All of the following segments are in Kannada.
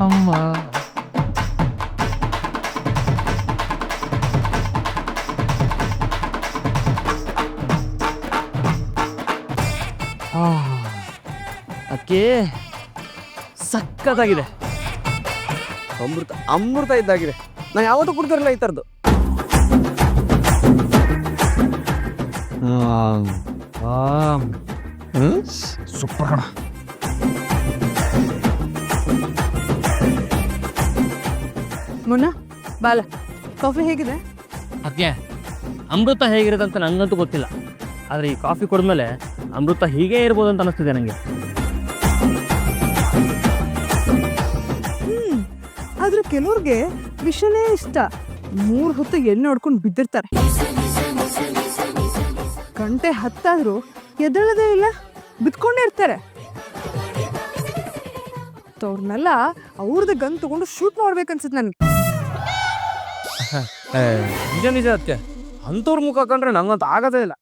ಅಮ್ಮ ಅಕ್ಕಿ ಸಕ್ಕತ್ತಾಗಿದೆ. ಅಮೃತ ಅಮೃತ ಇದ್ದಾಗಿದೆ. ನಾನು ಯಾವತ್ತೂ ಕುಡ್ದಿರಲಿಲ್ಲ ಈ ಥರದ್ದು. ಸೂಪರ್ ಕಣ. ಮುನ್ನ ಬಾಲ ಕಾಫಿ ಹೇಗಿದೆ? ಅಕ್ಕೆ ಅಮೃತ ಹೇಗಿರುತ್ತೆ ಅಂತ ನನಗಂತೂ ಗೊತ್ತಿಲ್ಲ, ಆದರೆ ಈ ಕಾಫಿ ಕುಡಿದ್ಮೇಲೆ ಅಮೃತ ಹೀಗೆ ಇರ್ಬೋದು ಅಂತ ಅನಿಸ್ತಿದೆ ನನಗೆ. ಆದ್ರೆ ಕೆಲವ್ರಿಗೆ ವಿಷನೇ ಇಷ್ಟ. 3 ಹೊತ್ತು ಎಣ್ಣೆ ಹೊಡ್ಕೊಂಡು ಬಿದ್ದಿರ್ತಾರೆ. ಗಂಟೆ 10 ಆದ್ರೂ ಎದ್ದೇಳೋದೇ ಇಲ್ಲ, ಬಿದ್ಕೊಂಡೇ ಇರ್ತಾರೆ. ಅವ್ರನ್ನೆಲ್ಲ ಅವ್ರದ್ದು ಗನ್ ತಗೊಂಡು ಶೂಟ್ ಮಾಡ್ಬೇಕನ್ಸುತ್ತೆ ನನಗೆ. ನಿಜ ನಿಜ ಅದಕ್ಕೆ ಅಂಥವ್ರ ಮುಖ ಕಂಡ್ರೆ ನಂಗಂತೂ ಆಗೋದೇ ಇಲ್ಲ.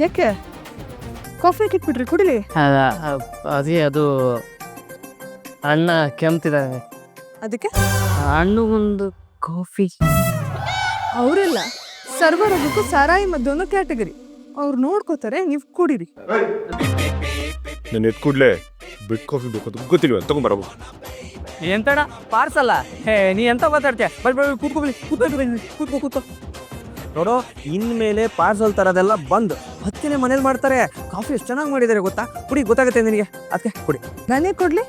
ಯಾಕೆ ಕಾಫಿ ಕಿಟ್ಬಿಟ್ರಿ ಕುಡಿಲಿ. ಅದೇ ಅದು ಅಣ್ಣ ಕೆಮ್ತಿದ್ದಾರೆ, ಅದಕ್ಕೆ ಅಣ್ಣಗೊಂದು ಕಾಫಿ. ಅವರೆಲ್ಲ ಸರ್ವರೋಗಕ್ಕೂ ಸಾರಾಯಿ ಮದ್ದು ಅನ್ನೋ ಕ್ಯಾಟಗರಿ. ಅವ್ರು ನೋಡ್ಕೋತಾರೆ, ನೀವು ಕುಡೀರಿ. ನಾನು ಎತ್ ಕೂಡಲೇ ಬಿಟ್ ಕಾಫಿ ಬೇಕು ಗೊತ್ತಿಲ್ವ ತಗೊಂಬರಬ. ಎಂತಡ ಪಾರ್ಸಲ್ಲ? ನೀ ಎಂತ ಮಾತಾಡ್ತೀಯ? ಕೂತ್ಕೋ. ನೋಡು, ಇನ್ಮೇಲೆ ಪಾರ್ಸಲ್ ತರೋದೆಲ್ಲ ಬಂದ್. ಹತ್ತಿನೇ ಮನೇಲಿ ಮಾಡ್ತಾರೆ. ಕಾಫಿ ಎಷ್ಟು ಚೆನ್ನಾಗಿ ಮಾಡಿದ್ದಾರೆ ಗೊತ್ತಾ? ಕುಡಿ, ಗೊತ್ತಾಗುತ್ತೆ ನಿನಗೆ. ಅದಕ್ಕೆ ಕುಡಿ. ನಾನೇ ಕೊಡ್ಲಿ?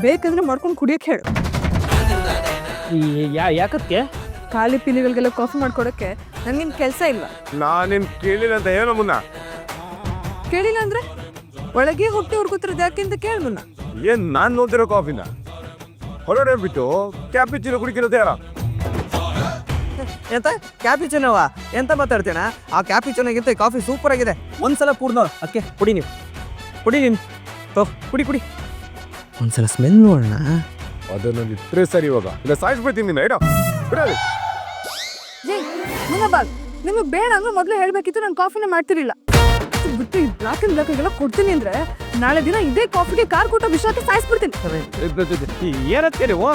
ಬೇಕಂದ್ರೆ ಮಾಡ್ಕೊಂಡು ಕುಡಿಯಕ್ಕೆ ಹೇಳು. ಯಾಕಕ್ಕೆ? ಖಾಲಿ ಪಿಲಿಗಳಿಗೆಲ್ಲ ಕಾಫಿ ಮಾಡ್ಕೊಡಕ್ಕೆ ನನ್ಗೇನು ಕೆಲಸ ಇಲ್ಲ. ನಾನೇನು ಕೇಳಿಲ್ಲ ಅಂತ ಏನೋ ಮುನ್ನ. ಕೇಳಿಲ್ಲ ಅಂದ್ರೆ ಒಳಗೆ ಹೊಟ್ಟೆ ಹುಡ್ಕೋತಿರೋದು ಯಾಕೆ ಅಂತ ಕೇಳಿ ಮುನ್ನ. ಏನ್ ನಾನು ನೋಡ್ತಿರೋ ಕಾಫಿನ ಹೊರಗಡೆ ಬಿಟ್ಟು ಕ್ಯಾಪಿಚಿನೋ ಕುಡಿಕಿರೋದು ಯಾರ? ಎಂತ ಕ್ಯಾಪಿಚನೋವ? ಎಂತ ಮಾತಾಡ್ತೀನ? ಆ ಕ್ಯಾಪಿಚನೋಗಿಂತ ಕಾಫಿ ಸೂಪರ್ ಆಗಿದೆ. ಒಂದ್ಸಲ ಕುಡ್ದು ನೋಡು. ಅದಕ್ಕೆ ಕುಡಿ ನೀನು, ಕುಡಿ ನೀನು. ಕುಡಿ ಒಂದ್ಸಲ ಸ್ಮೆಲ್ ನೋಡೋಣ. ಅದನ್ನ ಇಟ್ಟರೆ ಸರಿ. ಇವಾಗ ಇಲ್ಲ ಸಾಯಿಸ್ಬಿಡ್ತೀನಿ ನೀನು. ಏನೋ ಬಿಡಲಿ. ಮುನ್ನ ಬಾಲ್, ನಿಮಗೆ ಬೇಡ ಅಂದ್ರೆ ಮೊದಲೇ ಹೇಳ್ಬೇಕಿತ್ತು. ನಾನು ಕಾಫಿನ ಮಾಡ್ತಿರ್ಲಿಲ್ಲ. ಬಿಟ್ಟು ಈ ಬ್ಲಾಕ್ ಅಂಡ್ ಬ್ಲಾಕ್ಗೆಲ್ಲ ಕೊಡ್ತೀನಿ ಅಂದ್ರೆ ನಾಳೆ ದಿನ ಇದೇ ಕಾಫಿಗೆ ಕಾರ್ ಕೊಟ್ಟ ವಿಷಯಕ್ಕೆ ಸಾಯಿಸ್ಬಿಡ್ತೀನಿ. ಏನಂತ ನೀವು